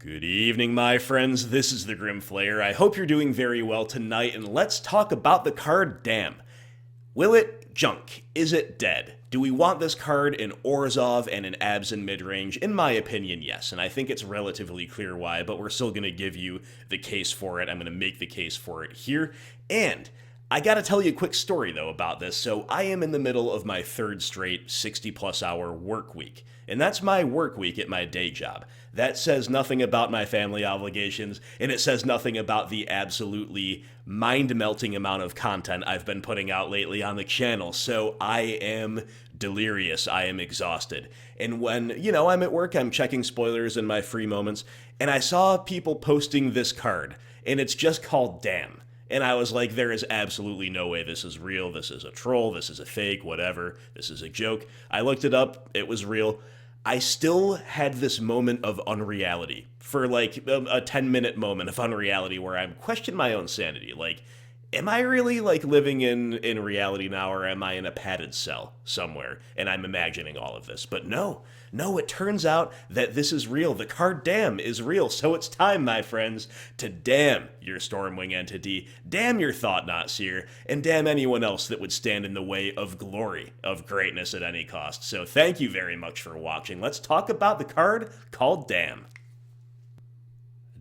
Good evening, my friends. This is the Grim Flayer. I hope you're doing very well tonight, and let's talk about the card Damn. Will it junk? Is it dead? Do we want this card in Orzhov and in Abzan midrange? In my opinion, yes, and I think it's relatively clear why, but we're still going to give you the case for it. I'm going to make the case for it here, and I gotta tell you a quick story, though, about this. So I am in the middle of my third straight 60-plus hour work week, and that's my work week at my day job. That says nothing about my family obligations, and it says nothing about the absolutely mind-melting amount of content I've been putting out lately on the channel. So I am delirious. I am exhausted. And when, I'm at work, I'm checking spoilers in my free moments, and I saw people posting this card, and it's just called Damn. And I was like, there is absolutely no way this is real. This is a troll. This is a fake, whatever. This is a joke. I looked it up. It was real. I still had this moment of unreality for like a 10-minute moment of unreality where I'm questioning my own sanity. Like, am I really like living in reality now, or am I in a padded cell somewhere and I'm imagining all of this? But no, it turns out that this is real. The card Damn is real. So it's time, my friends, to damn your Stormwing entity, damn your Thought-Knot Seer, and damn anyone else that would stand in the way of glory, of greatness at any cost. So thank you very much for watching. Let's talk about the card called Damn.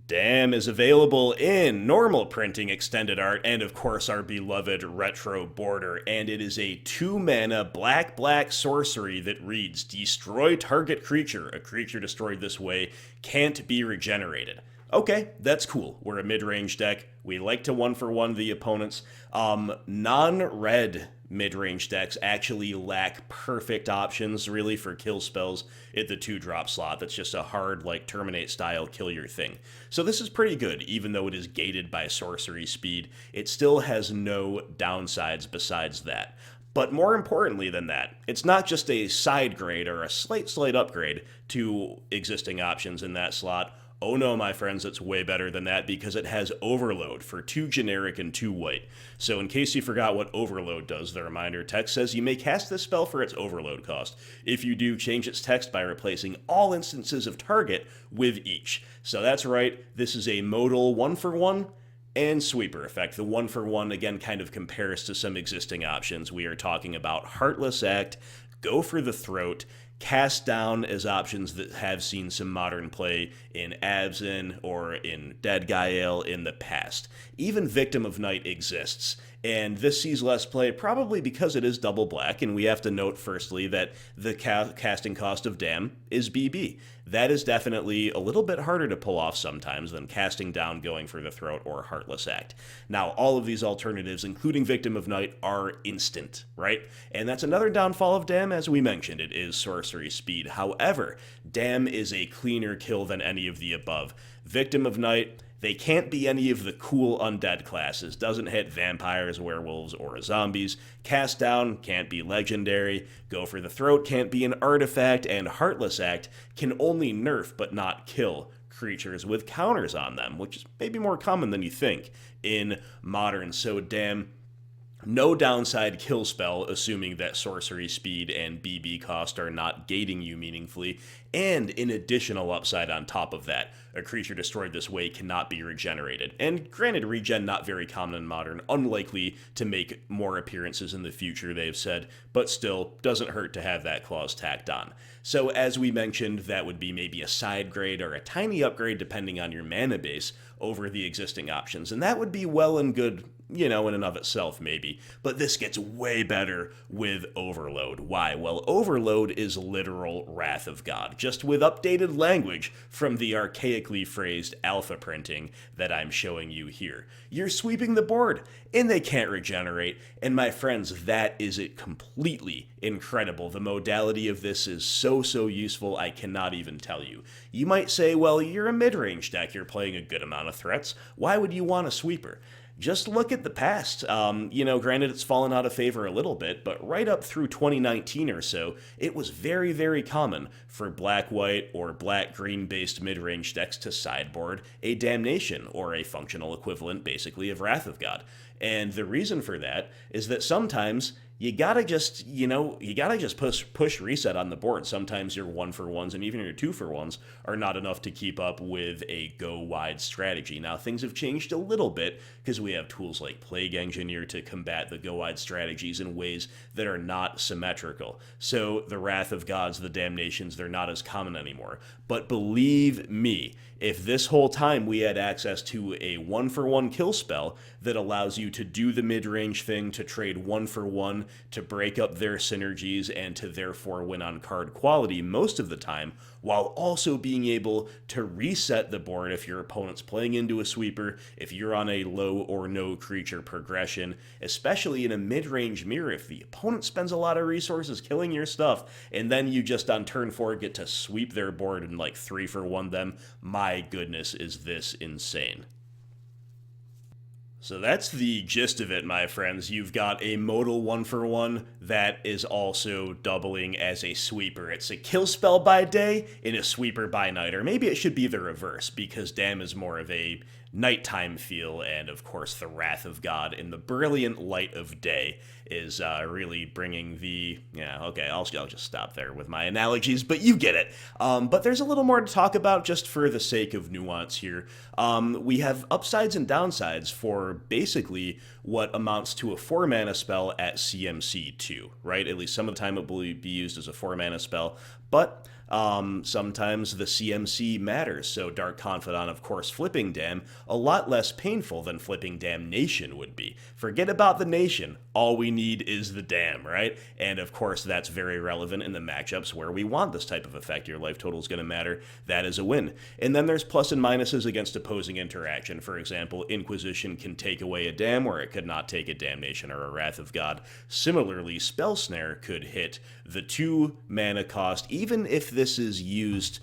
Damn is available in normal printing, extended art, and of course our beloved retro border, and it is a 2-mana black sorcery that reads, destroy target creature. A creature destroyed this way can't be regenerated. Okay, that's cool. We're a mid-range deck. We like to 1-for-1 the opponents. Non-red mid-range decks actually lack perfect options, really, for kill spells at the 2-drop slot. That's just a hard, like, Terminate style, kill your thing. So this is pretty good, even though it is gated by sorcery speed. It still has no downsides besides that. But more importantly than that, it's not just a side grade or a slight upgrade to existing options in that slot. Oh no, my friends, it's way better than that because it has Overload for 2 generic and 2 white. So in case you forgot what Overload does, the reminder text says you may cast this spell for its Overload cost. If you do, change its text by replacing all instances of target with each. So that's right, this is a modal 1-for-1 and sweeper effect. The 1-for-1, again, kind of compares to some existing options. We are talking about Heartless Act, Go for the Throat, Cast Down as options that have seen some modern play in Abzan or in Deadguy in the past. Even Victim of Night exists, and this sees less play probably because it is double black, and we have to note firstly that the casting cost of Damn is BB. That is definitely a little bit harder to pull off sometimes than casting down, going for the throat, or Heartless Act. Now, all of these alternatives, including Victim of Night, are instant, right? And that's another downfall of Damn, as we mentioned, it is sorcery speed. However, Damn is a cleaner kill than any of the above. Victim of Night, they can't be any of the cool undead classes. Doesn't hit vampires, werewolves, or zombies. Cast Down can't be legendary. Go for the Throat can't be an artifact. And Heartless Act can only nerf but not kill creatures with counters on them, which is maybe more common than you think in modern. So Damn, no downside kill spell, assuming that sorcery speed and BB cost are not gating you meaningfully, and an additional upside on top of that. A creature destroyed this way cannot be regenerated. And granted, regen not very common in modern, unlikely to make more appearances in the future, they've said, but still, doesn't hurt to have that clause tacked on. So as we mentioned, that would be maybe a side grade or a tiny upgrade depending on your mana base over the existing options, and that would be well and good, in and of itself, maybe. But this gets way better with Overload. Why? Well, Overload is literal Wrath of God, just with updated language from the archaically phrased alpha printing that I'm showing you here. You're sweeping the board, and they can't regenerate, and my friends, that is it completely incredible. The modality of this is so useful, I cannot even tell you. You might say, well, you're a mid-range deck, you're playing a good amount of threats, why would you want a sweeper? Just look at the past. Granted, it's fallen out of favor a little bit, but right up through 2019 or so, it was very common for black-white or black-green-based mid-range decks to sideboard a Damnation, or a functional equivalent, basically, of Wrath of God. And the reason for that is that sometimes you gotta just, you gotta just push reset on the board. Sometimes your 1-for-1s and even your 2-for-1s are not enough to keep up with a go wide strategy. Now, things have changed a little bit because we have tools like Plague Engineer to combat the go wide strategies in ways that are not symmetrical. So the Wrath of Gods, the Damnations, they're not as common anymore. But believe me, if this whole time we had access to a 1-for-1 kill spell that allows you to do the mid-range thing, to trade 1-for-1, to break up their synergies, and to therefore win on card quality most of the time, while also being able to reset the board if your opponent's playing into a sweeper, if you're on a low or no creature progression, especially in a mid-range mirror, if the opponent spends a lot of resources killing your stuff, and then you just on turn 4 get to sweep their board and like 3-for-1 them, my goodness, is this insane. So that's the gist of it, my friends. You've got a modal 1-for-1 that is also doubling as a sweeper. It's a kill spell by day and a sweeper by night, or maybe it should be the reverse, because Dam is more of a nighttime feel, and of course the Wrath of God in the brilliant light of day is really bringing the... Yeah, okay, I'll just stop there with my analogies, but you get it. But there's a little more to talk about just for the sake of nuance here. We have upsides and downsides for basically what amounts to a 4-mana spell at CMC 2, right? At least some of the time it will be used as a 4-mana spell, but sometimes the CMC matters. So Dark Confidant, of course, flipping Dam, a lot less painful than flipping Damnation would be. Forget about the Nation. All we need is the Dam, right? And of course, that's very relevant in the matchups where we want this type of effect. Your life total is going to matter. That is a win. And then there's plus and minuses against opposing interaction. For example, Inquisition can take away a Dam where it could not take a Damnation or a Wrath of God. Similarly, Spell Snare could hit the 2 mana cost, even if this is used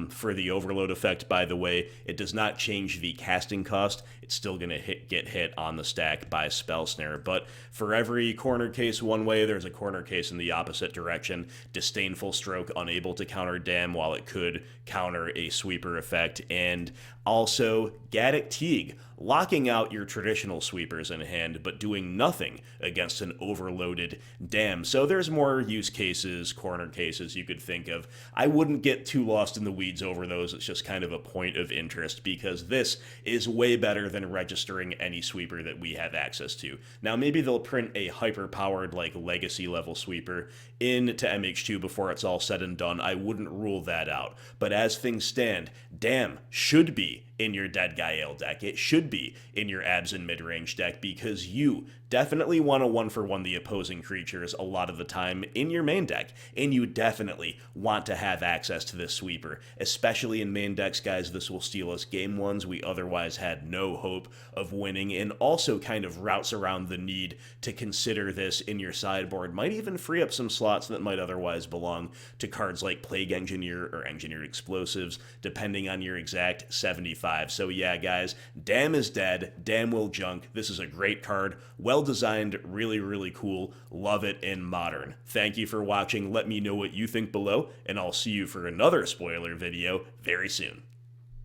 for the overload effect, by the way. It does not change the casting cost. It's still going to get hit on the stack by Spell Snare. But for every corner case one way, there's a corner case in the opposite direction. Disdainful Stroke, unable to counter Dam while it could counter a sweeper effect. And also Gaddock Teague, locking out your traditional sweepers in hand, but doing nothing against an overloaded Dam. So there's more use cases, corner cases you could think of. I wouldn't get too lost in the weeds over those. It's just kind of a point of interest, because this is way better than registering any sweeper that we have access to. Now, maybe they'll print a hyper-powered, like, legacy-level sweeper into MH2 before it's all said and done. I wouldn't rule that out. But as things stand, Dam should be in your Deadguy Ale deck. It should be in your Abzan mid-range deck, because you definitely want to 1-for-1 the opposing creatures a lot of the time in your main deck, and you definitely want to have access to this sweeper, especially in main decks, guys. This will steal us game ones we otherwise had no hope of winning, and also kind of routes around the need to consider this in your sideboard. Might even free up some slots that might otherwise belong to cards like Plague Engineer or Engineered Explosives, depending on your exact 75. So yeah, guys, Dam is dead. Dam will junk. This is a great card. Well designed, really, really cool. Love it in Modern. Thank you for watching. Let me know what you think below, and I'll see you for another spoiler video very soon.